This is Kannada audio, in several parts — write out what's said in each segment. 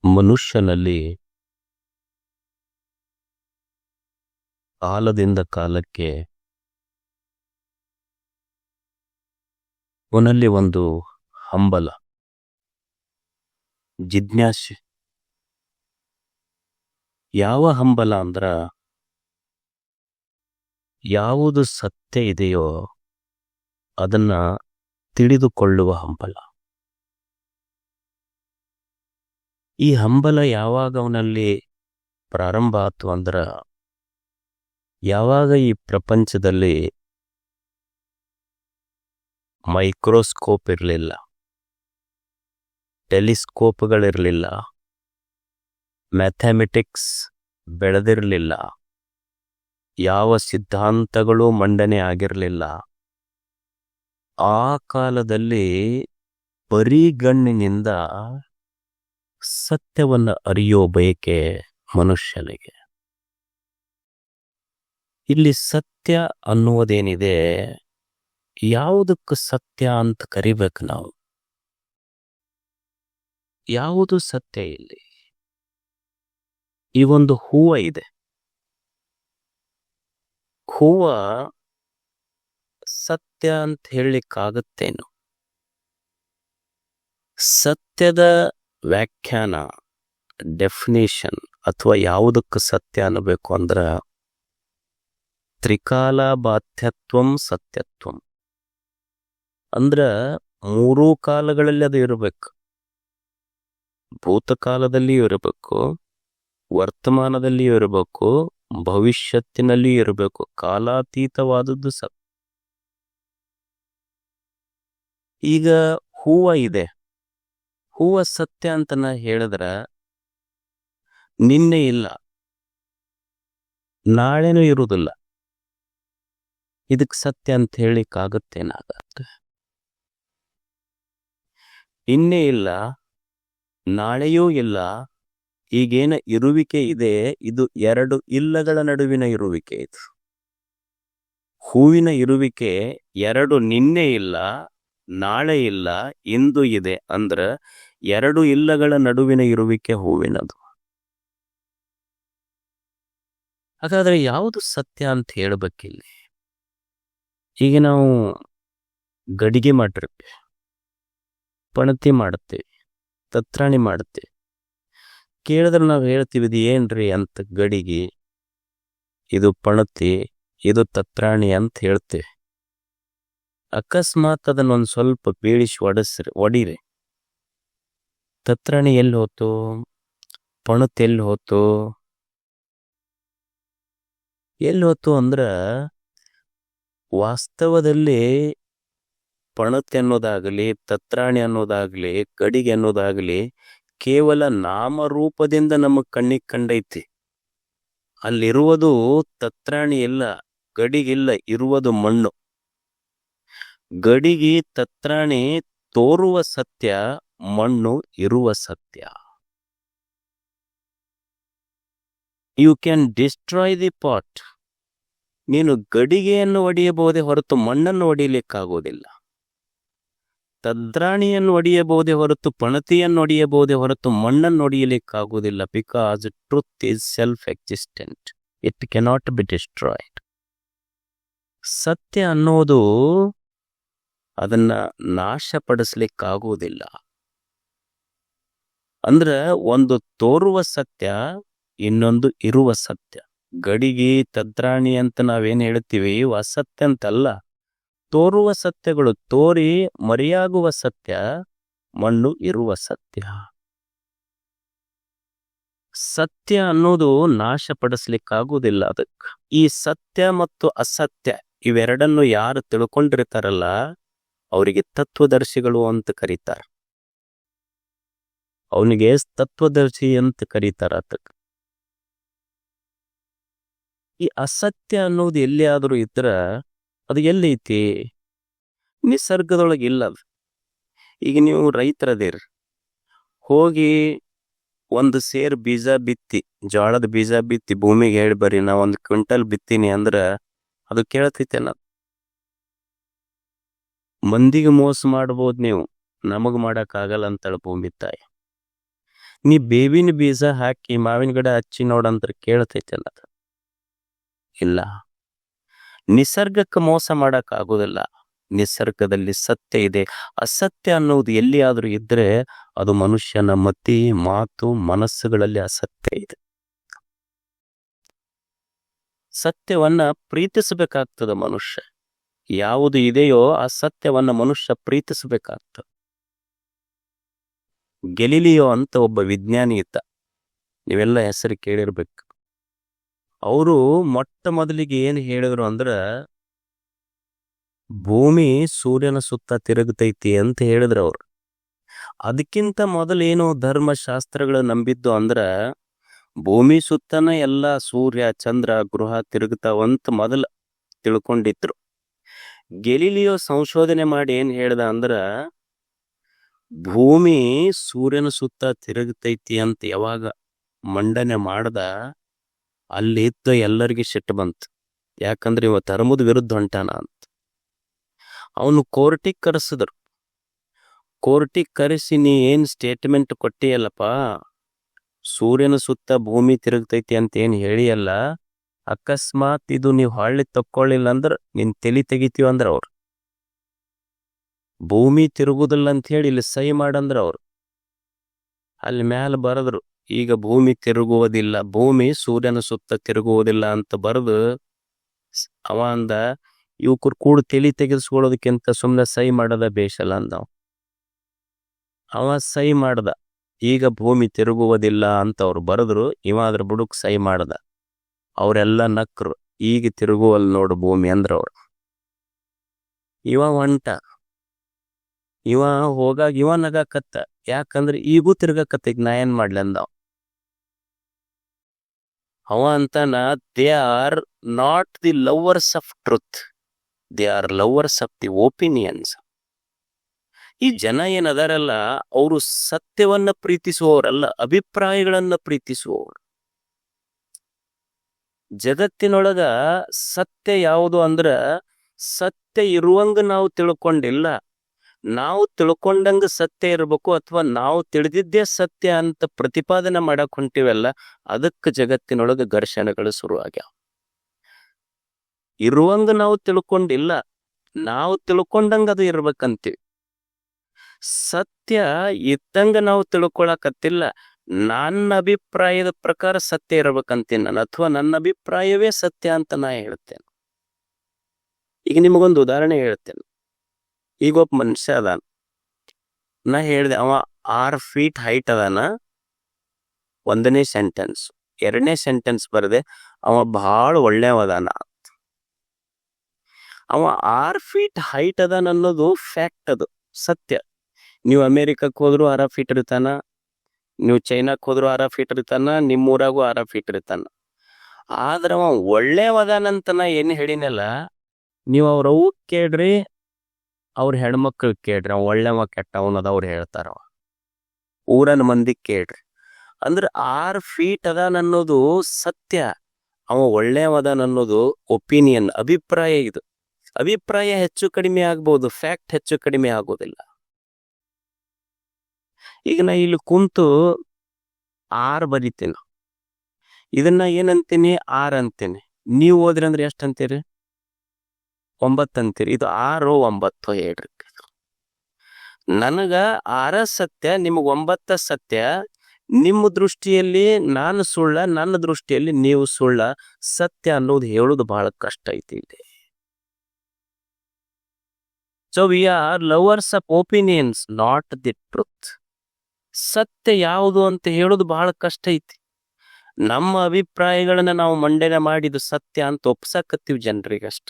ಮನುಷ್ಯನಲ್ಲಿ ಕಾಲದಿಂದ ಕಾಲಕ್ಕೆ ಅವನಲ್ಲಿ ಒಂದು ಹಂಬಲ, ಜಿಜ್ಞಾಸೆ. ಯಾವ ಹಂಬಲ ಅಂದ್ರ ಯಾವುದು ಸತ್ಯ ಇದೆಯೋ ಅದನ್ನ ತಿಳಿದುಕೊಳ್ಳುವ ಹಂಬಲ. ಈ ಹಂಬಲ ಯಾವಾಗ ಅವನಲ್ಲಿ ಪ್ರಾರಂಭ ಆತು ಅಂದ್ರ ಯಾವಾಗ ಈ ಪ್ರಪಂಚದಲ್ಲಿ ಮೈಕ್ರೋಸ್ಕೋಪ್ ಇರಲಿಲ್ಲ, ಟೆಲಿಸ್ಕೋಪ್ಗಳಿರಲಿಲ್ಲ, ಮ್ಯಾಥಮೆಟಿಕ್ಸ್ ಬೆಳೆದಿರಲಿಲ್ಲ, ಯಾವ ಸಿದ್ಧಾಂತಗಳು ಮಂಡನೆ ಆಗಿರಲಿಲ್ಲ. ಆ ಕಾಲದಲ್ಲಿ ಬರಿಗಣ್ಣಿನಿಂದ ಸತ್ಯವನ್ನು ಅರಿಯೋ ಬಯಕೆ ಮನುಷ್ಯನಿಗೆ. ಇಲ್ಲಿ ಸತ್ಯ ಅನ್ನುವುದೇನಿದೆ, ಯಾವುದಕ್ಕೆ ಸತ್ಯ ಅಂತ ಕರಿಬೇಕು ನಾವು? ಯಾವುದು ಸತ್ಯ ಇಲ್ಲಿ? ಈ ಒಂದು ಹೂವ ಇದೆ, ಹೂವ ಸತ್ಯ ಅಂತ ಹೇಳಲಿಕ್ಕಾಗತ್ತೇನು? ಸತ್ಯದ ವ್ಯಾಖ್ಯಾನ, ಡೆಫಿನೇಷನ್ ಅಥವಾ ಯಾವುದಕ್ಕೆ ಸತ್ಯ ಅನ್ನಬೇಕು ಅಂದ್ರ ತ್ರಿಕಾಲ ಬಾಧ್ಯತ್ವಂ ಸತ್ಯತ್ವಂ. ಅಂದ್ರ ಮೂರೂ ಕಾಲಗಳಲ್ಲಿ ಅದು ಇರಬೇಕು. ಭೂತಕಾಲದಲ್ಲಿಯೂ ಇರಬೇಕು, ವರ್ತಮಾನದಲ್ಲಿಯೂ ಇರಬೇಕು, ಭವಿಷ್ಯತ್ತಿನಲ್ಲಿಯೂ ಇರಬೇಕು. ಕಾಲಾತೀತವಾದದ್ದು ಸತ್ಯ. ಈಗ ಹೂವ ಇದೆ, ಹೂವ ಸತ್ಯ ಅಂತ ನಾ ಹೇಳಿದ್ರ ನಿನ್ನೆ ಇಲ್ಲ, ನಾಳೆನೂ ಇರುವುದಿಲ್ಲ. ಇದಕ್ಕೆ ಸತ್ಯ ಅಂತ ಹೇಳಿಕ್ಕಾಗತ್ತೇನಾಗತ್ತೆ? ನಿನ್ನೆ ಇಲ್ಲ, ನಾಳೆಯೂ ಇಲ್ಲ. ಈಗೇನ ಇರುವಿಕೆ ಇದೆ, ಇದು ಎರಡು ಇಲ್ಲಗಳ ನಡುವಿನ ಇರುವಿಕೆ. ಇದು ಹೂವಿನ ಇರುವಿಕೆ ಎರಡು ನಿನ್ನೆ ಇಲ್ಲ, ನಾಳೆ ಇಲ್ಲ, ಇಂದು ಇದೆ. ಅಂದ್ರ ಎರಡು ಇಲ್ಲಗಳ ನಡುವಿನ ಇರುವಿಕೆ ಹೂವಿನದು. ಹಾಗಾದ್ರೆ ಯಾವುದು ಸತ್ಯ ಅಂತ ಹೇಳ್ಬೇಕಿಲ್ಲಿ? ಈಗ ನಾವು ಗಡಿಗೆ ಮಾಡಿರ್ತೀವಿ, ಪಣತಿ ಮಾಡುತ್ತೇವೆ, ತತ್ರಾಣಿ ಮಾಡುತ್ತೇವೆ. ಕೇಳಿದ್ರೆ ನಾವು ಹೇಳ್ತೀವಿ ಇದು ಏನ್ರಿ ಅಂತ. ಗಡಿಗೆ, ಇದು ಪಣತಿ, ಇದು ತತ್ರಾಣಿ ಅಂತ ಹೇಳ್ತೇವೆ. ಅಕಸ್ಮಾತ್ ಅದನ್ನೊಂದು ಸ್ವಲ್ಪ ಬೀಳಿಸಿ ಒಡಿರಿ, ತತ್ರಾಣಿ ಎಲ್ಲಿ ಹೋತು, ಪಣತಿ ಎಲ್ಲಿ ಹೋತು? ಎಲ್ಲಿ ಹೋತು ಅಂದ್ರ ವಾಸ್ತವದಲ್ಲಿ ಪಣತಿ ಅನ್ನೋದಾಗಲಿ, ತತ್ರಾಣಿ ಅನ್ನೋದಾಗ್ಲಿ, ಗಡಿಗೆ ಅನ್ನೋದಾಗ್ಲಿ ಕೇವಲ ನಾಮರೂಪದಿಂದ ನಮಗ್ ಕಣ್ಣಿಗೆ ಕಂಡೈತಿ. ಅಲ್ಲಿರುವುದು ತತ್ರಾಣಿ ಇಲ್ಲ, ಗಡಿಗಿಲ್ಲ, ಇರುವುದು ಮಣ್ಣು. ಗಡಿಗೆ ತತ್ರಾಣಿ ತೋರುವ ಸತ್ಯ, ಮಣ್ಣು ಇರುವ ಸತ್ಯ. You can destroy the pot. ನೀನು ಗಡಿಗೆಯನ್ನು ಒಡೆಯಬಹುದೇ ಹೊರತು ಮಣ್ಣನ್ನು ಒಡೆಯಲಿಕ್ಕಾಗೋದಿಲ್ಲ. ತದ್ರಾಣಿಯನ್ನು ಒಡೆಯಬಹುದೇ ಹೊರತು ಪಣತಿಯನ್ನು ಒಡೆಯಬಹುದೇ ಹೊರತು ಮಣ್ಣನ್ನು ಒಡೆಯಲಿಕ್ಕಾಗುವುದಿಲ್ಲ. Because truth is self existent, it cannot be destroyed. ಸತ್ಯ ಅನ್ನೋದು ಅದನ್ನ ನಾಶಪಡಿಸ್ಲಿಕ್ಕಾಗುವುದಿಲ್ಲ. ಅಂದ್ರ ಒಂದು ತೋರುವ ಸತ್ಯ, ಇನ್ನೊಂದು ಇರುವ ಸತ್ಯ. ಗಡಿಗೆ ತದ್ರಾಣಿ ಅಂತ ನಾವೇನ್ ಹೇಳ್ತೀವಿ ಅಸತ್ಯ ಅಂತಲ್ಲ, ತೋರುವ ಸತ್ಯಗಳು. ತೋರಿ ಮರೆಯಾಗುವ ಸತ್ಯ, ಮಣ್ಣು ಇರುವ ಸತ್ಯ. ಸತ್ಯ ಅನ್ನೋದು ನಾಶಪಡಿಸ್ಲಿಕ್ಕಾಗುವುದಿಲ್ಲ. ಅದಕ್ಕೆ ಈ ಸತ್ಯ ಮತ್ತು ಅಸತ್ಯ ಇವೆರಡನ್ನು ಯಾರು ತಿಳ್ಕೊಂಡಿರ್ತಾರಲ್ಲ ಅವರಿಗೆ ತತ್ವದರ್ಶಿಗಳು ಅಂತ ಕರೀತಾರ. ಅವನಿಗೆ ತತ್ವದರ್ಶಿ ಅಂತ ಕರೀತಾರ. ಅದಕ್ಕೆ ಈ ಅಸತ್ಯ ಅನ್ನೋದು ಎಲ್ಲಿಯಾದರೂ ಇದ್ರ ಅದು ಎಲ್ಲೈತಿ? ನಿಸರ್ಗದೊಳಗೆ ಇಲ್ಲ ಅದು. ಈಗ ನೀವು ರೈತರದೇರಿ, ಹೋಗಿ ಒಂದು ಸೇರ್ ಬೀಜ ಬಿತ್ತಿ, ಜೋಳದ ಬೀಜ ಬಿತ್ತಿ ಭೂಮಿಗೆ ಹೇಳಿ ಬರ್ರಿ ನಾ 1 ಕ್ವಿಂಟಲ್ ಬಿತ್ತೀನಿ ಅಂದ್ರ ಅದು ಕೇಳ್ತೈತೇನ? ಮಂದಿಗೆ ಮೋಸ ಮಾಡ್ಬೋದು ನೀವು, ನಮಗ್ ಮಾಡಕ್ ಆಗಲ್ಲ ಅಂತಾಳ ಭೂಮಿ ತಾಯಿ. ನೀ ಬೇವಿನ ಬೀಜ ಹಾಕಿ ಮಾವಿನ ಗಿಡ ಹಚ್ಚಿ ನೋಡಂದ್ರೆ ಕೇಳ್ತೈತಲ್ಲ ಅದು? ಇಲ್ಲ. ನಿಸರ್ಗಕ್ಕೆ ಮೋಸ ಮಾಡಕ್ ಆಗೋದಿಲ್ಲ. ನಿಸರ್ಗದಲ್ಲಿ ಸತ್ಯ ಇದೆ. ಅಸತ್ಯ ಅನ್ನೋದು ಎಲ್ಲಿಯಾದ್ರೂ ಇದ್ರೆ ಅದು ಮನುಷ್ಯನ ಮತಿ, ಮಾತು, ಮನಸ್ಸುಗಳಲ್ಲಿ ಅಸತ್ಯ ಇದೆ. ಸತ್ಯವನ್ನ ಪ್ರೀತಿಸಬೇಕಾಗ್ತದ ಮನುಷ್ಯ. ಯಾವುದು ಇದೆಯೋ ಆ ಸತ್ಯವನ್ನ ಮನುಷ್ಯ ಪ್ರೀತಿಸಬೇಕಾಗ್ತದೆ. ಗೆಲಿಲಿಯೋ ಅಂತ ಒಬ್ಬ ವಿಜ್ಞಾನಿ ಇದ್ದ. ನೀವೆಲ್ಲ ಹೆಸರು ಕೇಳಿರ್ಬೇಕು. ಅವರು ಮೊಟ್ಟ ಮೊದಲಿಗೆ ಏನು ಹೇಳಿದ್ರು ಅಂದ್ರ, ಭೂಮಿ ಸೂರ್ಯನ ಸುತ್ತ ತಿರುಗತೈತಿ ಅಂತ ಹೇಳಿದ್ರು ಅವ್ರು. ಅದಕ್ಕಿಂತ ಮೊದಲೇನು ಧರ್ಮಶಾಸ್ತ್ರಗಳು ನಂಬಿದ್ದು ಅಂದ್ರ, ಭೂಮಿ ಸುತ್ತನ ಎಲ್ಲ ಸೂರ್ಯ ಚಂದ್ರ ಗೃಹ ತಿರುಗುತ್ತಾವಂತ ಮೊದಲ ತಿಳ್ಕೊಂಡಿದ್ರು. ಗೆಲಿಲಿಯೋ ಸಂಶೋಧನೆ ಮಾಡಿ ಏನ್ ಹೇಳ್ದ ಅಂದ್ರ, ಭೂಮಿ ಸೂರ್ಯನ ಸುತ್ತ ತಿರುಗತೈತಿ ಅಂತ ಯಾವಾಗ ಮಂಡನೆ ಮಾಡ್ದ, ಅಲ್ಲಿದ್ದ ಎಲ್ಲರಿಗೆ ಸಿಟ್ಟು ಬಂತು. ಯಾಕಂದ್ರೆ ಇವ ಧರ್ಮದ ವಿರುದ್ಧ ಹೊಂಟಾನ ಅಂತ. ಅವನು ಕೋರ್ಟಿಗೆ ಕರೆಸಿದ್ರು. ಕೋರ್ಟಿಗೆ ಕರೆಸಿ, ನೀ ಏನ್ ಸ್ಟೇಟ್ಮೆಂಟ್ ಕೊಟ್ಟಿಯಲ್ಲಪ್ಪ, ಸೂರ್ಯನ ಸುತ್ತ ಭೂಮಿ ತಿರುಗತೈತಿ ಅಂತ ಏನ್ ಹೇಳಿಯಲ್ಲ, ಅಕಸ್ಮಾತ್ ಇದು ನೀವು ಹೊಳ್ಳಿ ತಕ್ಕೊಳ್ಳಿಲ್ಲ ಅಂದ್ರ ನಿನ್ ತಲಿ ತೆಗಿತೀವಿ ಅಂದ್ರ ಅವ್ರು. ಭೂಮಿ ತಿರುಗುದಿಲ್ಲ ಅಂತ ಹೇಳಿ ಇಲ್ಲಿ ಸಹಿ ಮಾಡಂದ್ರ ಅವ್ರು. ಅಲ್ಲಿ ಮ್ಯಾಲ ಬರದ್ರು, ಈಗ ಭೂಮಿ ತಿರುಗುವುದಿಲ್ಲ, ಭೂಮಿ ಸೂರ್ಯನ ಸುತ್ತ ತಿರುಗುವುದಿಲ್ಲ ಅಂತ ಬರೆದು ಅವ ಅಂದ, ಇವಕರು ಕೂಡ ತಲಿ ತೆಗೆಸ್ಕೊಳ್ಳೋದಕ್ಕಿಂತ ಸುಮ್ಮನೆ ಸಹಿ ಮಾಡದ ಬೇಷಲ್ಲ ಅಂದ. ಅವ ಸಹಿ ಮಾಡ್ದ, ಈಗ ಭೂಮಿ ತಿರುಗುವುದಿಲ್ಲ ಅಂತ ಅವ್ರು ಬರೆದ್ರು. ಇವ ಅದ್ರ ಬುಡಕ್ ಸಹಿ ಮಾಡ್ದ. ಅವರೆಲ್ಲ ನಕ್ರು, ಈಗ ತಿರುಗುವಲ್ ನೋಡು ಭೂಮಿ ಅಂದ್ರ ಅವ್ರು. ಇವ ಹೊಂಟ. ಇವ ಹೋಗಾಗ ಇವ ನಗಾಕತ್ತ. ಯಾಕಂದ್ರೆ ಈಗೂ ತಿರ್ಗಕತ್ತ, ನಾ ಏನ್ ಮಾಡ್ಲಿ ಅಂದವ. ಅವ ಅಂತಾನ, they are not the lovers of truth, they are lovers of the opinions. ಈ ಜನ ಏನದಾರಲ್ಲ, ಅವರು ಸತ್ಯವನ್ನ ಪ್ರೀತಿಸುವವರಲ್ಲ, ಅಭಿಪ್ರಾಯಗಳನ್ನ ಪ್ರೀತಿಸುವವರು. ಜಗತ್ತಿನೊಳಗ ಸತ್ಯ ಯಾವುದು ಅಂದ್ರ, ಸತ್ಯ ಇರುವಂಗ ನಾವು ತಿಳ್ಕೊಂಡಿಲ್ಲ, ನಾವು ತಿಳ್ಕೊಂಡಂಗ ಸತ್ಯ ಇರ್ಬೇಕು, ಅಥವಾ ನಾವು ತಿಳಿದಿದ್ದೇ ಸತ್ಯ ಅಂತ ಪ್ರತಿಪಾದನೆ ಮಾಡಕ್ ಹೊಂಟಿವಲ್ಲ, ಅದಕ್ಕೆ ಜಗತ್ತಿನೊಳಗ ಘರ್ಷಣೆಗಳು ಶುರುವಾಗ್ಯಾವ. ಇರುವಂಗ ನಾವು ತಿಳ್ಕೊಂಡಿಲ್ಲ, ನಾವು ತಿಳ್ಕೊಂಡಂಗ ಅದು ಇರ್ಬೇಕಂತೀವಿ. ಸತ್ಯ ಇದ್ದಂಗ ನಾವು ತಿಳ್ಕೊಳಕತ್ತಿಲ್ಲ, ನನ್ನ ಅಭಿಪ್ರಾಯದ ಪ್ರಕಾರ ಸತ್ಯ ಇರ್ಬೇಕಂತೀನಿ ನಾನು, ಅಥವಾ ನನ್ನ ಅಭಿಪ್ರಾಯವೇ ಸತ್ಯ ಅಂತ ನಾ ಹೇಳ್ತೇನೆ. ಈಗ ನಿಮಗೊಂದು ಉದಾಹರಣೆ ಹೇಳ್ತೇನೆ. ಈಗ ಒಬ್ಬ ಮನುಷ್ಯ ಅದಾನ, ನಾ ಹೇಳ್ದೆ ಅವ 6 ಫೀಟ್ ಹೈಟ್ ಅದಾನ. 1ನೇ ಸೆಂಟೆನ್ಸ್. 2ನೇ ಸೆಂಟೆನ್ಸ್ ಬರದೆ ಅವ ಬಹಳ ಒಳ್ಳೆಯವದಾನ. ಅವ 6 ಫೀಟ್ ಹೈಟ್ ಅದಾನ ಅನ್ನೋದು ಫ್ಯಾಕ್ಟ್, ಅದು ಸತ್ಯ. ನೀವು ಅಮೇರಿಕಕ್ಕೆ ಹೋದ್ರು 6 ಫೀಟ್ ಇರ್ತಾನ, ನೀವು ಚೈನಾಕ್ ಹೋದ್ರು 6 ಫೀಟ್ ಇರ್ತಾನ, ನಿಮ್ಮೂರಾಗೂ 6 ಫೀಟ್ ಇರ್ತಾನ. ಆದ್ರ ಅವ ಒಳ್ಳೆಯವದಾನಂತ ನಾ ಏನ್ ಹೇಳಿನಲ್ಲ, ನೀವು ಅವ್ರವು ಕೇಳ್ರಿ, ಅವ್ರ ಹೆಣ್ಮಕ್ಳು ಕೇಳ್ರಿ, ಅವ ಒಳ್ಳೆವ ಕೆಟ್ಟವನದ ಅವ್ರು ಹೇಳ್ತಾರವ. ಊರನ ಮಂದಿ ಕೇಳ್ರಿ. ಅಂದ್ರೆ 6 ಫೀಟ್ ಅದಾನ ಅನ್ನೋದು ಸತ್ಯ, ಅವ ಒಳ್ಳೆಯವದಾನ ಅನ್ನೋದು ಒಪಿನಿಯನ್, ಅಭಿಪ್ರಾಯ. ಇದು ಅಭಿಪ್ರಾಯ ಹೆಚ್ಚು ಕಡಿಮೆ ಆಗ್ಬೋದು, ಫ್ಯಾಕ್ಟ್ ಹೆಚ್ಚು ಕಡಿಮೆ ಆಗೋದಿಲ್ಲ. ಈಗ ನಾ ಇಲ್ಲಿ ಕುಂತು 6 ಬರಿತೀನಿ, ಇದನ್ನ ಏನಂತೀನಿ, 6 ಅಂತೀನಿ. ನೀವು ಹೋದ್ರಿ ಅಂದ್ರೆ ಎಷ್ಟು ಅಂತೀರಿ? 9 ಅಂತೀರಿ. ಇದು 6 9 ಹೇಳ್ರಿ. ನನಗ 6 ಸತ್ಯ, ನಿಮಗ್ 9 ಸತ್ಯ. ನಿಮ್ಮ ದೃಷ್ಟಿಯಲ್ಲಿ ನಾನು ಸುಳ್ಳ, ನನ್ನ ದೃಷ್ಟಿಯಲ್ಲಿ ನೀವು ಸುಳ್ಳ. ಸತ್ಯ ಅನ್ನೋದು ಹೇಳುದು ಬಹಳ ಕಷ್ಟ ಐತಿ. So we are lovers of opinions, not the truth. ಸತ್ಯ ಯಾವುದು ಅಂತ ಹೇಳುದು ಬಹಳ ಕಷ್ಟ ಐತಿ. ನಮ್ಮ ಅಭಿಪ್ರಾಯಗಳನ್ನ ನಾವು ಮಂಡನೆ ಮಾಡಿದ್ದು ಸತ್ಯ ಅಂತ ಒಪ್ಸಕತ್ತೀವಿ ಜನರಿಗಷ್ಟ.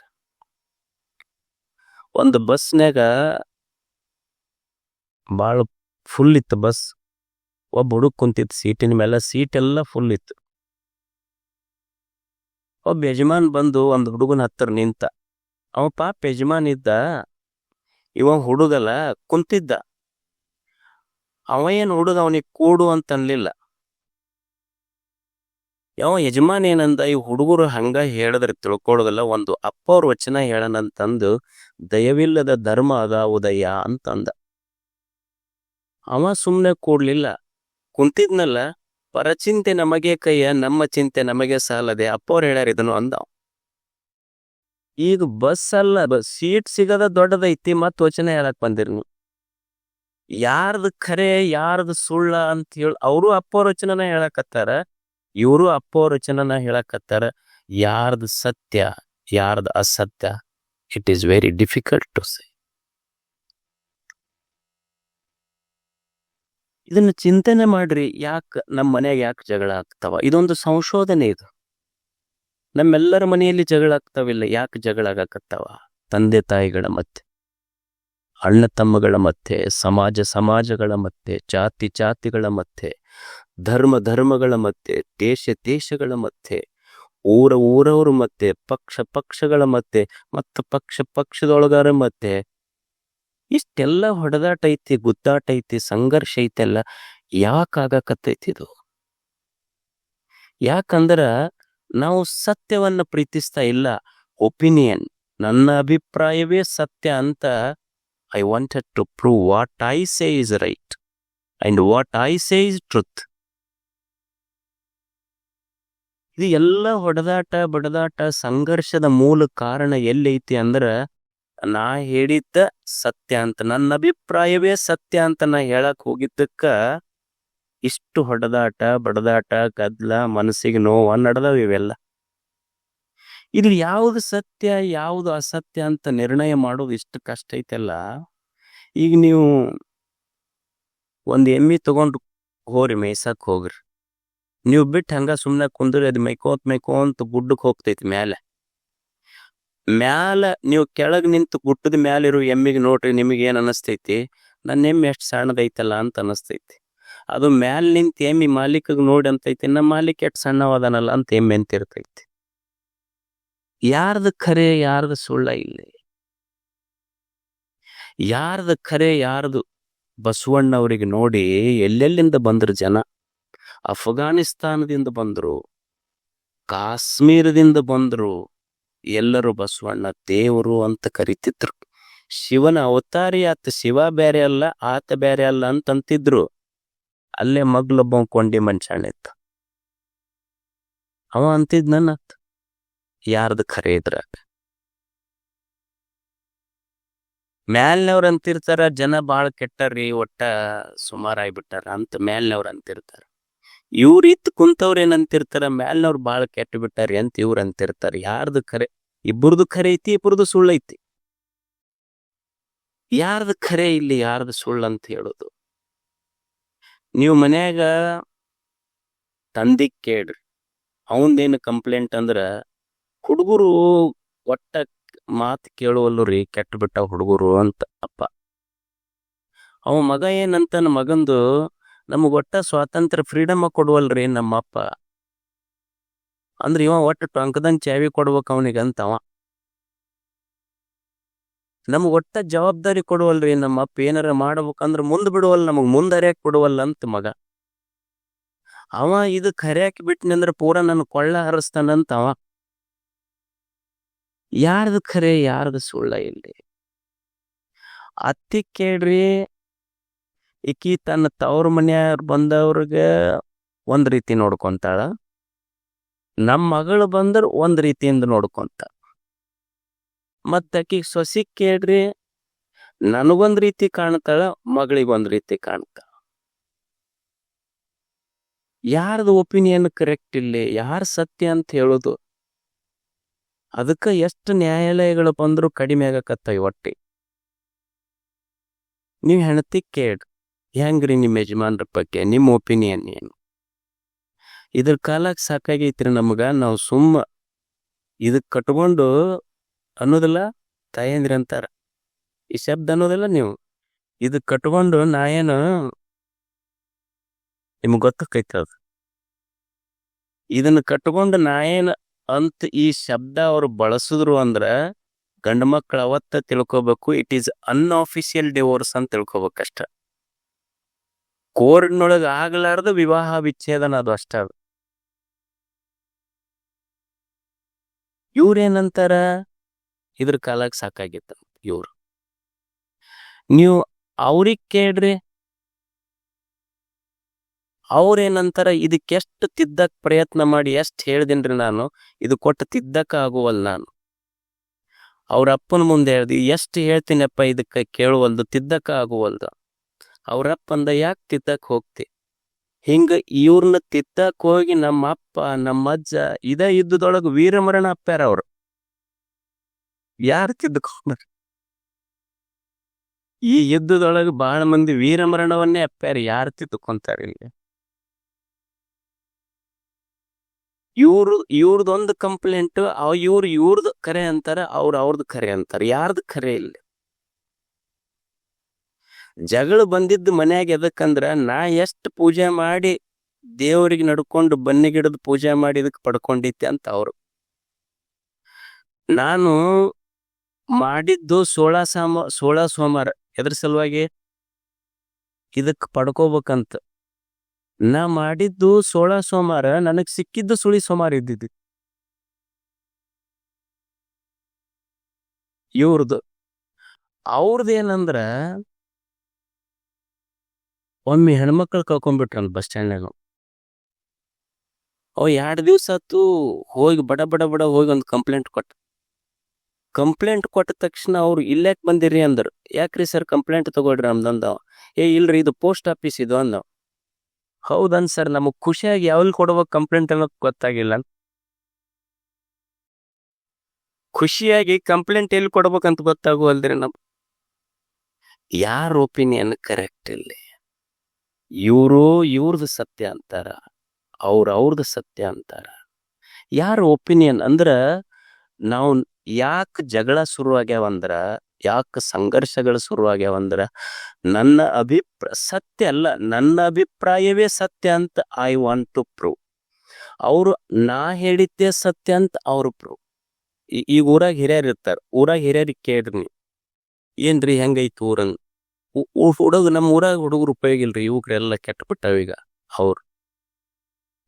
ಒಂದು ಬಸ್ನ್ಯಾಗ ಭಾಳ ಫುಲ್ ಇತ್ತು ಬಸ್. ಒಬ್ಬ ಹುಡುಗ ಕುಂತಿತ್ತು ಸೀಟಿನ ಮೇಲೆ, ಸೀಟ್ ಎಲ್ಲ ಫುಲ್ ಇತ್ತು. ಒಬ್ಬ ಯಜಮಾನ್ ಬಂದು ಒಂದು ಹುಡುಗನ ಹತ್ತಿರ ನಿಂತ. ಅವ ಪಾಪ ಯಜಮಾನ್ ಇದ್ದ, ಇವ ಹುಡುಗಲ್ಲ ಕುಂತಿದ್ದ. ಅವ ಏನು ಹುಡುಗ ಅವನಿಗೆ ಕೂಡು ಅಂತ ಅನ್ಲಿಲ್ಲ. ಯಾವ ಯಜಮಾನ್ ಏನಂದ, ಈ ಹುಡುಗರು ಹಂಗ ಹೇಳಿದ್ರೆ ತಿಳ್ಕೊಳ್ಳೋದಲ್ಲ, ಒಂದು ಅಪ್ಪವ್ರ ವಚನ ಹೇಳನಂತಂದು, ದಯವಿಲ್ಲದ ಧರ್ಮ ಅದ ಉದಯ ಅಂತಂದ. ಅವ ಸುಮ್ಮನೆ ಕೂಡ್ಲಿಲ್ಲ. ಕುಂತಿದ್ನಲ್ಲ, ಪರಚಿಂತೆ ನಮಗೆ ಕೈಯ ನಮ್ಮ ಚಿಂತೆ ನಮಗೆ ಸಾಲದೆ ಅಪ್ಪವ್ರು ಹೇಳ್ಯಾರ ಇದನ್ನು ಅಂದ. ಈಗ ಬಸ್ ಅಲ್ಲ, ಸೀಟ್ ಸಿಗದ ದೊಡ್ಡದೈತಿ ಮತ್ ವಚನ ಹೇಳಕ್ ಬಂದಿರ್ ನೀವು. ಯಾರ್ದು ಖರೆ ಯಾರ್ದು ಸುಳ್ಳ ಅಂತ ಹೇಳಿ ಅವರು ಅಪ್ಪವ್ರ ವಚನನ ಹೇಳಕತ್ತಾರ, ಇವರು ಅಪ್ಪವ್ರ ವಚನನ ಹೇಳಕತ್ತಾರ. ಯಾರ್ದು ಸತ್ಯ ಯಾರ್ದು ಅಸತ್ಯ, it is very difficult to say. ಇದನ್ನ ಚಿಂತನೆ ಮಾಡ್ರಿ, ಯಾಕೆ ನಮ್ಮ ಮನೆಯಾಗ ಯಾಕೆ ಜಗಳ ಆಗ್ತಾವ? ಇದೊಂದು ಸಂಶೋಧನೆ. ಇದು ನಮ್ಮೆಲ್ಲರ ಮನೆಯಲ್ಲಿ ಜಗಳ ಆಗ್ತಾವಿಲ್ಲ. ಯಾಕೆ ಜಗಳ ಆಗಕತ್ತಾವ? ತಂದೆ ತಾಯಿಗಳ ಮಧ್ಯೆ, ಅಣ್ಣ ತಮ್ಮಗಳ ಮಧ್ಯೆ, ಸಮಾಜಗಳ ಮಧ್ಯೆ, ಜಾತಿಗಳ ಮಧ್ಯೆ, ಧರ್ಮಗಳ ಮಧ್ಯೆ, ದೇಶಗಳ ಮಧ್ಯೆ, ಊರವ್ರ ಮಧ್ಯೆ, ಪಕ್ಷಗಳ ಮಧ್ಯೆ, ಮತ್ತು ಪಕ್ಷದೊಳಗಾರ ಮಧ್ಯೆ ಇಷ್ಟೆಲ್ಲ ಹೊಡೆದಾಟ ಐತಿ, ಗುದ್ದಾಟ ಐತಿ, ಸಂಘರ್ಷ ಐತೆಲ್ಲ ಯಾಕಾಗಕತ್ತೈತಿ? ಇದು ಯಾಕಂದ್ರ ನಾವು ಸತ್ಯವನ್ನ ಪ್ರೀತಿಸ್ತಾ ಇಲ್ಲ. ಒಪಿನಿಯನ್, ನನ್ನ ಅಭಿಪ್ರಾಯವೇ ಸತ್ಯ ಅಂತ I wanted to prove what I say is right and what I say is truth. ಇದು ಎಲ್ಲ ಹೊಡೆದಾಟ ಬಡದಾಟ ಸಂಘರ್ಷದ ಮೂಲ ಕಾರಣ ಎಲ್ಲೈತಿ ಅಂದ್ರ, ನಾ ಹೇಳಿದ್ದ ಸತ್ಯ ಅಂತ, ನನ್ನ ಅಭಿಪ್ರಾಯವೇ ಸತ್ಯ ಅಂತ ನಾ ಹೇಳಕ್ ಹೋಗಿದ್ದಕ್ಕ ಇಷ್ಟು ಹೊಡೆದಾಟ ಬಡದಾಟ ಗದ್ಲ ಮನಸ್ಸಿಗೆ ನೋವ ನಡೆದವ. ಇವೆಲ್ಲ ಇಲ್ಲಿ ಯಾವುದು ಸತ್ಯ ಯಾವುದು ಅಸತ್ಯ ಅಂತ ನಿರ್ಣಯ ಮಾಡೋದು ಇಷ್ಟು ಕಷ್ಟ ಐತೆಲ್ಲ. ಈಗ ನೀವು ಒಂದ್ ಎಮ್ಮಿ ತಗೊಂಡು ಹೋರಿ ಮೇಯ್ಸಕ್ ಹೋಗ್ರಿ, ನೀವು ಬಿಟ್ಟು ಹಂಗ ಸುಮ್ನೆ ಕುಂದ್ರಿ, ಅದು ಮೇಯ್ಕೋಂತ ಗುಡ್ಡಕ್ಕೆ ಹೋಗ್ತೈತಿ. ಮ್ಯಾಲ ನೀವು ಕೆಳಗ್ ನಿಂತು ಗುಡ್ಡದ ಮ್ಯಾಲಿರೋ ಎಮ್ಮಿಗೆ ನೋಡ್ರಿ, ನಿಮಗೆ ಏನ್ ಅನಸ್ತೈತಿ? ನನ್ನ ಎಮ್ಮೆ ಎಷ್ಟು ಸಣ್ಣದೈತಲ್ಲ ಅಂತ ಅನಸ್ತೈತಿ. ಅದು ಮ್ಯಾಲ ನಿಂತ ಎಮ್ಮಿ ಮಾಲೀಕಗ್ ನೋಡಿ ಅಂತೈತಿ, ನಮ್ಮ ಮಾಲೀಕ ಎಷ್ಟು ಸಣ್ಣವದನಲ್ಲ ಅಂತ ಎಮ್ಮೆ ಅಂತಿರ್ತೈತಿ. ಯಾರ್ದು ಖರೆ ಯಾರ್ದು ಸುಳ್ಳ ಇಲ್ಲಿ? ಯಾರ್ದು ಖರೆ ಯಾರ್ದು? ಬಸವಣ್ಣವ್ರಿಗೆ ನೋಡಿ ಎಲ್ಲೆಲ್ಲಿಂದ ಬಂದ್ರು ಜನ. ಅಫ್ಘಾನಿಸ್ತಾನದಿಂದ ಬಂದ್ರು, ಕಾಶ್ಮೀರದಿಂದ ಬಂದ್ರು. ಎಲ್ಲರೂ ಬಸವಣ್ಣ ದೇವರು ಅಂತ ಕರಿತಿದ್ರು. ಶಿವನ ಅವತಾರಿ ಆತ, ಶಿವ ಬೇರೆ ಅಲ್ಲ ಆತ ಬೇರೆ ಅಲ್ಲ ಅಂತಂತಿದ್ರು. ಅಲ್ಲೇ ಮಗ್ಲೊಬ್ಬ ಕೊಂಡಿ ಮನುಷ್ಯಣ್ಣ ಇತ್ತು, ಅವ ಅಂತಿದ್ ನನ್ನ ಯಾರ್ದು ಖರೆ ಇದ್ರಾಗ? ಮ್ಯಾಲ್ನವ್ರ ಅಂತಿರ್ತಾರ ಜನ ಬಾಳ ಕೆಟ್ಟಾರ್ರಿ, ಒಟ್ಟ ಸುಮಾರಾಗ್ಬಿಟ್ಟಾರ ಅಂತ ಮ್ಯಾಲ್ನವ್ರ ಅಂತಿರ್ತಾರ. ಇವ್ರಿತ್ ಕುಂತವ್ರ ಏನಂತಿರ್ತಾರ, ಮ್ಯಾಲ್ನವ್ರು ಬಾಳ ಕೆಟ್ಟ ಬಿಟ್ಟಾರಿ ಅಂತ ಇವ್ರ ಅಂತಿರ್ತಾರ. ಯಾರ್ದು ಖರೆ? ಇಬ್ಬರದು ಖರೆ ಐತಿ, ಇಬ್ಬರದು ಸುಳ್ಳೈತಿ. ಯಾರ್ದು ಖರೆ ಇಲ್ಲಿ ಯಾರ್ದು ಸುಳ್ಳು ಅಂತ ಹೇಳುದು? ನೀವು ಮನ್ಯಾಗ ತಂದಿಗ್ ಕೇಳ್ರಿ, ಅವಂದೇನು ಕಂಪ್ಲೇಂಟ್ ಅಂದ್ರ, ಹುಡುಗರು ಒಟ್ಟ ಮಾತು ಕೇಳುವಲ್ರಿ, ಕೆಟ್ಟ ಬಿಟ್ಟ ಹುಡುಗರು ಅಂತ ಅಪ್ಪ. ಅವ ಮಗ ಏನಂತ, ನಮ್ಮ ಮಗಂದು ನಮಗ್ ಒಟ್ಟ ಸ್ವಾತಂತ್ರ್ಯ ಫ್ರೀಡಮ್ ಕೊಡುವಲ್ರಿ ನಮ್ಮ ಅಪ್ಪ ಅಂದ್ರೆ, ಇವ ಒಟ್ಟ ಟೊಂಕದಂಗ್ ಚಾವಿ ಕೊಡ್ಬೇಕ ಅವನಿಗಂತವ. ನಮಗ್ ಒಟ್ಟ ಜವಾಬ್ದಾರಿ ಕೊಡುವಲ್ರಿ ನಮ್ಮ ಅಪ್ಪ, ಏನಾರ ಮಾಡ್ಬೇಕಂದ್ರ ಮುಂದ್ ಬಿಡುವಲ್ಲ, ನಮಗ್ ಮುಂದ್ ಹರಿಯಾಕ್ ಬಿಡುವಲ್ಲ ಅಂತ ಮಗ. ಅವ ಇದು ಹರಿಯಾಕಿ ಬಿಟ್ನಿ ಅಂದ್ರ ಪೂರಾ ನನ್ನ ಕೊಳ್ಳ ಹರಿಸ್ತಾನಂತ ಅವ. ಯಾರ್ದು ಖರೆ ಯಾರ್ದು ಸುಳ್ಳ ಇಲ್ಲಿ? ಅತ್ತಿ ಕೇಳ್ರಿ, ಈಕಿ ತನ್ನ ತವ್ರ ಮನ್ಯಾರ ಬಂದವ್ರಿಗೆ ಒಂದ್ ರೀತಿ ನೋಡ್ಕೊಂತಾಳ, ನಮ್ಮ ಮಗಳು ಬಂದ್ರ ಒಂದ್ ರೀತಿಯಿಂದ ನೋಡ್ಕೊಂತ. ಮತ್ತ ಆಕಿ ಸೊಸಿ ಕೇಳ್ರಿ, ನನಗೊಂದ್ ರೀತಿ ಕಾಣ್ತಾಳ, ಮಗಳಿಗೊಂದ್ ರೀತಿ ಕಾಣ್ತಾಳ. ಯಾರ್ದು ಒಪಿನಿಯನ್ ಕರೆಕ್ಟ್ ಇಲ್ಲಿ? ಯಾರ್ ಸತ್ಯ ಅಂತ ಹೇಳುದು? ಅದಕ್ಕ ಎಷ್ಟು ನ್ಯಾಯಾಲಯಗಳು ಬಂದ್ರು ಕಡಿಮೆ ಆಗಕತ್ತಾವ ಒಟ್ಟಿ. ನೀವ್ ಹೆಣ್ತಿ ಕೇಳ್ರಿ, ಹೆಂಗ್ರಿ ನಿಮ್ ಯಜಮಾನ್ರ ಬಗ್ಗೆ ನಿಮ್ ಒಪಿನಿಯನ್ ಏನು? ಇದ್ರ ಕಾಲಕ್ಕೆ ಸಾಕಾಗೈತ್ರಿ ನಮಗ. ನಾವು ಸುಮ್ಮ ಇದಕ್ ಕಟ್ಕೊಂಡು ಅನ್ನೋದಿಲ್ಲ, ತಾಯಂದ್ರಿ ಅಂತಾರ ಈ ಶಬ್ದ ಅನ್ನೋದಿಲ್ಲ. ನೀವು ಇದಕ್ ಕಟ್ಕೊಂಡು ನಾ ಏನು ನಿಮ್ಗೆ ಗೊತ್ತಕ್ಕೈತಿ ಅದು. ಇದನ್ನ ಕಟ್ಕೊಂಡು ನಾ ಏನ್ ಅಂತ ಈ ಶಬ್ದ ಅವ್ರು ಬಳಸಿದ್ರು ಅಂದ್ರ ಗಂಡ ಮಕ್ಳು ಅವತ್ತ ತಿಳ್ಕೊಬೇಕು, ಇಟ್ ಈಸ್ ಅನ್ಆಫಿಷಿಯಲ್ ಡಿವೋರ್ಸ್ ಅಂತ ತಿಳ್ಕೊಬೇಕಷ್ಟ. ಕೋರ್ಟ್ನೊಳಗ ಆಗ್ಲಾರ್ದ ವಿವಾಹ ವಿಚ್ಛೇದನ, ಅದು ಅಷ್ಟ. ಅದು ಇವ್ರೇನಂತಾರ, ಇದ್ರ ಕಾಲಕ್ಕೆ ಸಾಕಾಗಿತ್ತ ಇವ್ರು. ನೀವು ಅವ್ರಿಗೆ ಕೇಳ್ರಿ, ಅವ್ರೇನಂತಾರ ಇದಕ್ಕೆಷ್ಟು ತಿದ್ದಕ್ ಪ್ರಯತ್ನ ಮಾಡಿ ಎಷ್ಟು ಹೇಳ್ದೇನ್ರಿ ನಾನು, ಇದು ಕೊಟ್ಟು ತಿದ್ದಕ್ಕ ಆಗುವಲ್ ನಾನು. ಅವ್ರ ಅಪ್ಪನ ಮುಂದೆ ಹೇಳ್ದಿ, ಎಷ್ಟು ಹೇಳ್ತೀನಪ್ಪ ಇದಕ್ಕೆ ಕೇಳುವಲ್ದು, ತಿದ್ದಕ್ಕ ಆಗುವಲ್ದು. ಅವ್ರಪ್ಪ ಅಂದ, ಯಾಕೆ ತಿದ್ದಕ್ ಹೋಗ್ತಿ? ಹಿಂಗ ಇವ್ರನ್ನ ತಿದ್ದಕ್ ಹೋಗಿ ನಮ್ಮ ಅಪ್ಪ ನಮ್ಮ ಅಜ್ಜ ಇದೇ ಯುದ್ಧದೊಳಗ ವೀರಮರಣ ಅಪ್ಪ್ಯಾರ. ಅವ್ರು ಯಾರು ತಿದ್ದಕೊಂಡ್ರ? ಈ ಯುದ್ಧದೊಳಗ ಬಹಳ ಮಂದಿ ವೀರಮರಣವನ್ನೇ ಅಪ್ಪ್ಯಾರ. ಯಾರು ತಿದ್ದುಕೊಂತಾರ ಇಲ್ಲಿ? ಇವ್ರದೊಂದು ಕಂಪ್ಲೇಂಟ್, ಇವ್ರದ್ದು ಖರೆ ಅಂತಾರ, ಅವ್ರದ್ದು ಖರೆ ಅಂತಾರ. ಯಾರ್ದು ಖರೆ ಇಲ್ಲ? ಜಗಳ ಬಂದಿದ್ದು ಮನ್ಯಾಗ ಎದಕ್ಕಂದ್ರ, ನಾ ಎಷ್ಟು ಪೂಜೆ ಮಾಡಿ ದೇವರಿಗೆ ನಡ್ಕೊಂಡು ಬನ್ನಿ ಗಿಡದ ಪೂಜೆ ಮಾಡಿ ಇದಕ್ಕೆ ಪಡ್ಕೊಂಡಿದ್ದೆ ಅಂತ ಅವ್ರು. ನಾನು ಮಾಡಿದ್ದು 16 ಸೋಮವಾರ ಎದ್ರ ಸಲುವಾಗಿ? ಇದಕ್ಕೆ ಪಡ್ಕೋಬೇಕಂತ. ನಾ ಮಾಡಿದ್ದು 16 ಸೋಮವಾರ, ನನಗ್ ಸಿಕ್ಕಿದ್ದು ಸುಳಿ ಸೋಮವಾರ ಇದ್ದಿದ್ದು. ಅವ್ರದ್ದೇನಂದ್ರ, ಒಮ್ಮೆ ಹೆಣ್ಮಕ್ಳು ಕಳ್ಕೊಂಡ್ಬಿಟ್ರನ್ ಬಸ್ ಸ್ಟ್ಯಾಂಡ್ನಾಗ. ಅವ್ 2 ದಿವ್ಸ ಆತು. ಹೋಗಿ ಬಡ ಬಡ ಬಡ ಹೋಗಿ ಒಂದು ಕಂಪ್ಲೇಂಟ್ ಕೊಟ್ಟ ತಕ್ಷಣ ಅವ್ರು ಇಲ್ಲಾಕ್ ಬಂದಿರಿ ಅಂದ್ರು. ಯಾಕ್ರಿ ಸರ್ ಕಂಪ್ಲೇಂಟ್ ತಗೊಳ್ರಿ ನಮ್ದಂದವ. ಇಲ್ರಿ ಇದು ಪೋಸ್ಟ್ ಆಫೀಸ್ ಇದು ಅಂದವ್. ಹೌದನ್ ಸರ್, ನಮಗ್ ಖುಷಿಯಾಗಿ ಯಾವಲ್ ಕೊಡ್ಬೇಕು ಕಂಪ್ಲೇಂಟ್ ಅನ್ನೋದು ಗೊತ್ತಾಗಿಲ್ಲ. ಖುಷಿಯಾಗಿ ಕಂಪ್ಲೇಂಟ್ ಎಲ್ಲಿ ಕೊಡ್ಬೇಕಂತ ಗೊತ್ತಾಗುವಲ್ದ್ರಿ ನಮ್. ಯಾರ ಒಪಿನಿಯನ್ ಕರೆಕ್ಟ್ ಇಲ್ಲ. ಇವ್ರದ್ದು ಸತ್ಯ ಅಂತಾರ, ಅವ್ರದ್ದು ಸತ್ಯ ಅಂತಾರ. ಯಾರ ಒಪಿನಿಯನ್ ಅಂದ್ರ, ನಾವು ಯಾಕೆ ಜಗಳ ಶುರುವಾಗ್ಯಾವಂದ್ರ, ಯಾಕೆ ಸಂಘರ್ಷಗಳು ಶುರುವಾಗ್ಯಾವಂದ್ರ, ನನ್ನ ಸತ್ಯ ಅಲ್ಲ, ನನ್ನ ಅಭಿಪ್ರಾಯವೇ ಸತ್ಯ ಅಂತ ಐ ವಾಂಟ್ ಟು ಪ್ರೂವ್. ಅವರು ನಾ ಹೇಳಿದ್ದೆ ಸತ್ಯ ಅಂತ ಅವ್ರು ಪ್ರೂವ್. ಈಗ ಊರಾಗ ಹಿರಿಯರ್ ಇರ್ತಾರ. ಊರಾಗ ಹಿರಿಯರಿಗೆ ಕೇಳ್ರಿ ನೀವು, ಏನ್ರಿ ಹೆಂಗೈತಿ ಊರಂಗ? ನಮ್ಮ ಊರಾಗ ಹುಡುಗರು ಉಪಯೋಗ ಇಲ್ರಿ, ಯುವಕರೆಲ್ಲ ಕೆಟ್ಟಬಿಟ್ಟಾವ ಈಗ.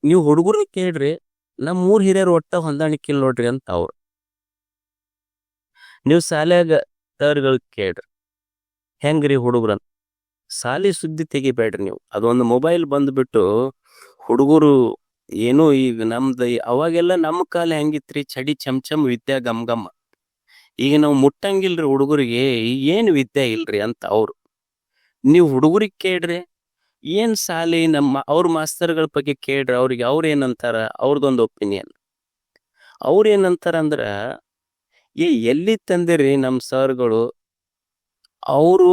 ನೀವು ಹುಡುಗರ್ನ ಕೇಳ್ರಿ, ನಮ್ಮ ಊರ್ ಹಿರಿಯರು ಒಟ್ಟ ಹೊಂದಾಣಿಕೆ ನೋಡ್ರಿ ಅಂತ ಅವ್ರು. ನೀವು ಶಾಲ್ಯಾಗ ಸರ್ಗಳು ಕೇಳ್ರಿ, ಹೆಂಗ್ರಿ ಹುಡುಗರಂತ. ಶಾಲಿ ಸುದ್ದಿ ತೆಗಿಬೇಡ್ರಿ ನೀವು. ಅದೊಂದು ಮೊಬೈಲ್ ಬಂದ್ಬಿಟ್ಟು ಹುಡುಗರು ಏನೋ, ಈಗ ನಮ್ದು ಅವಾಗೆಲ್ಲ ನಮ್ಮ ಕಾಲ ಹೆಂಗಿತ್ರಿ, ಚಡಿ ಚಮಚಮ್ ವಿದ್ಯಾ ಗಮ್ ಗಮ್ಮ. ಈಗ ನಾವು ಮುಟ್ಟಂಗಿಲ್ರಿ ಹುಡುಗರಿಗೆ, ಏನು ವಿದ್ಯೆ ಇಲ್ರಿ ಅಂತ ಅವ್ರು. ನೀವು ಹುಡುಗರಿಗೆ ಕೇಳ್ರಿ, ಏನ್ ಶಾಲಿ ಅವ್ರ ಮಾಸ್ತರ್ಗಳ ಬಗ್ಗೆ ಕೇಳ್ರಿ, ಅವ್ರಿಗೆ ಅವ್ರೇನಂತಾರ, ಅವ್ರದೊಂದು ಒಪಿನಿಯನ್. ಅವ್ರೇನಂತಾರ ಅಂದ್ರ, ಎಲ್ಲಿ ತಂದಿರಿ ನಮ್ಮ ಸರ್ಗಳು, ಅವರು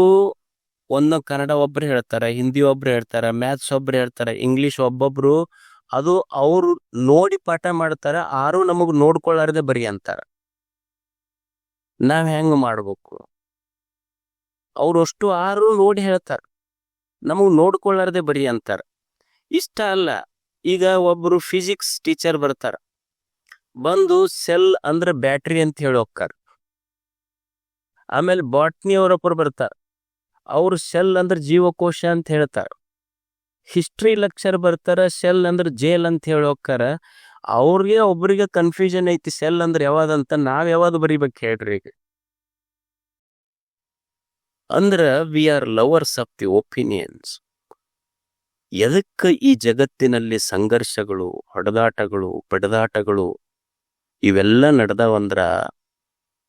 ಕನ್ನಡ ಒಬ್ರು ಹೇಳ್ತಾರ, ಹಿಂದಿ ಒಬ್ರು ಹೇಳ್ತಾರ, ಮ್ಯಾಥ್ಸ್ ಒಬ್ರು ಹೇಳ್ತಾರ, ಇಂಗ್ಲಿಷ್ ಒಬ್ಬೊಬ್ರು. ಅದು ಅವ್ರು ನೋಡಿ ಪಾಠ ಮಾಡ್ತಾರ, ಆರು ನಮಗ್ ನೋಡ್ಕೊಳ್ಳಾರ್ದೆ ಬರಿ ಅಂತಾರ. ನಾವ್ ಹೆಂಗ್ ಮಾಡ್ಬೇಕು? ಅವ್ರಷ್ಟು ಆರು ನೋಡಿ ಹೇಳ್ತಾರ, ನಮಗ್ ನೋಡ್ಕೊಳ್ಳಾರ್ದೆ ಬರಿ ಅಂತಾರ. ಇಷ್ಟ ಅಲ್ಲ, ಈಗ ಒಬ್ರು ಫಿಸಿಕ್ಸ್ ಟೀಚರ್ ಬರ್ತಾರ, ಬಂದು ಸೆಲ್ ಅಂದ್ರೆ ಬ್ಯಾಟ್ರಿ ಅಂತ ಹೇಳಿ ಹೋಗ್ತಾರ. ಆಮೇಲೆ ಬಾಟ್ನಿ ಅವರೊಬ್ಬರು ಬರ್ತಾರ, ಅವ್ರು ಸೆಲ್ ಅಂದ್ರೆ ಜೀವಕೋಶ ಅಂತ ಹೇಳ್ತಾರ. ಹಿಸ್ಟ್ರಿ ಲೆಕ್ಚರ್ ಬರ್ತಾರ, ಸೆಲ್ ಅಂದ್ರೆ ಜೇಲ್ ಅಂತ ಹೇಳಿ ಹೋಗ್ತಾರ. ಅವ್ರಿಗೆ ಒಬ್ರಿಗೆ ಕನ್ಫ್ಯೂಷನ್ ಐತಿ, ಸೆಲ್ ಅಂದ್ರೆ ಯಾವ್ದಂತ. ನಾವ್ ಯಾವ್ದು ಬರಿಬೇಕು ಹೇಳ್ರಿ? ಈಗ ಅಂದ್ರ we are lovers of the opinions. ಎದಕ್ಕೆ ಈ ಜಗತ್ತಿನಲ್ಲಿ ಸಂಘರ್ಷಗಳು, ಹೊಡೆದಾಟಗಳು, ಬಡದಾಟಗಳು ಇವೆಲ್ಲ ನಡೆದವಂದ್ರ,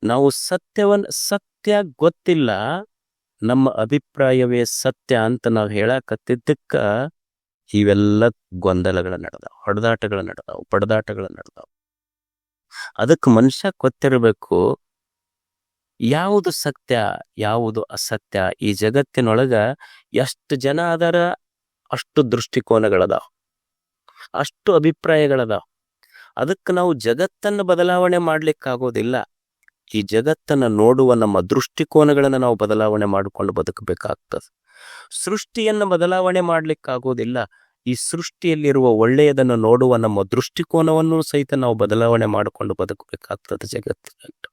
ನಾವು ಸತ್ಯ ಗೊತ್ತಿಲ್ಲ, ನಮ್ಮ ಅಭಿಪ್ರಾಯವೇ ಸತ್ಯ ಅಂತ ನಾವು ಹೇಳಕತ್ತಿದ್ದಕ್ಕ ಇವೆಲ್ಲ ಗೊಂದಲಗಳ ನಡೆದಾವ, ಹೊಡೆದಾಟಗಳ ನಡೆದಾವ, ಬಡದಾಟಗಳ ನಡೆದಾವ. ಅದಕ್ಕೆ ಮನುಷ್ಯ ಗೊತ್ತಿರಬೇಕು, ಯಾವುದು ಸತ್ಯ ಯಾವುದು ಅಸತ್ಯ. ಈ ಜಗತ್ತಿನೊಳಗ ಎಷ್ಟು ಜನ ಅದಾರ, ಅಷ್ಟು ದೃಷ್ಟಿಕೋನಗಳದಾವ, ಅಷ್ಟು ಅಭಿಪ್ರಾಯಗಳದಾವ. ಅದಕ್ಕೆ ನಾವು ಜಗತ್ತನ್ನು ಬದಲಾವಣೆ ಮಾಡ್ಲಿಕ್ಕಾಗೋದಿಲ್ಲ. ಈ ಜಗತ್ತನ್ನ ನೋಡುವ ನಮ್ಮ ದೃಷ್ಟಿಕೋನಗಳನ್ನ ನಾವು ಬದಲಾವಣೆ ಮಾಡಿಕೊಂಡು ಬದುಕಬೇಕಾಗ್ತದೆ. ಸೃಷ್ಟಿಯನ್ನ ಬದಲಾವಣೆ ಮಾಡ್ಲಿಕ್ಕಾಗೋದಿಲ್ಲ. ಈ ಸೃಷ್ಟಿಯಲ್ಲಿರುವ ಒಳ್ಳೆಯದನ್ನು ನೋಡುವ ನಮ್ಮ ದೃಷ್ಟಿಕೋನವನ್ನು ಸಹಿತ ನಾವು ಬದಲಾವಣೆ ಮಾಡಿಕೊಂಡು ಬದುಕಬೇಕಾಗ್ತದೆ ಜಗತ್ತಿನಲ್ಲಿ.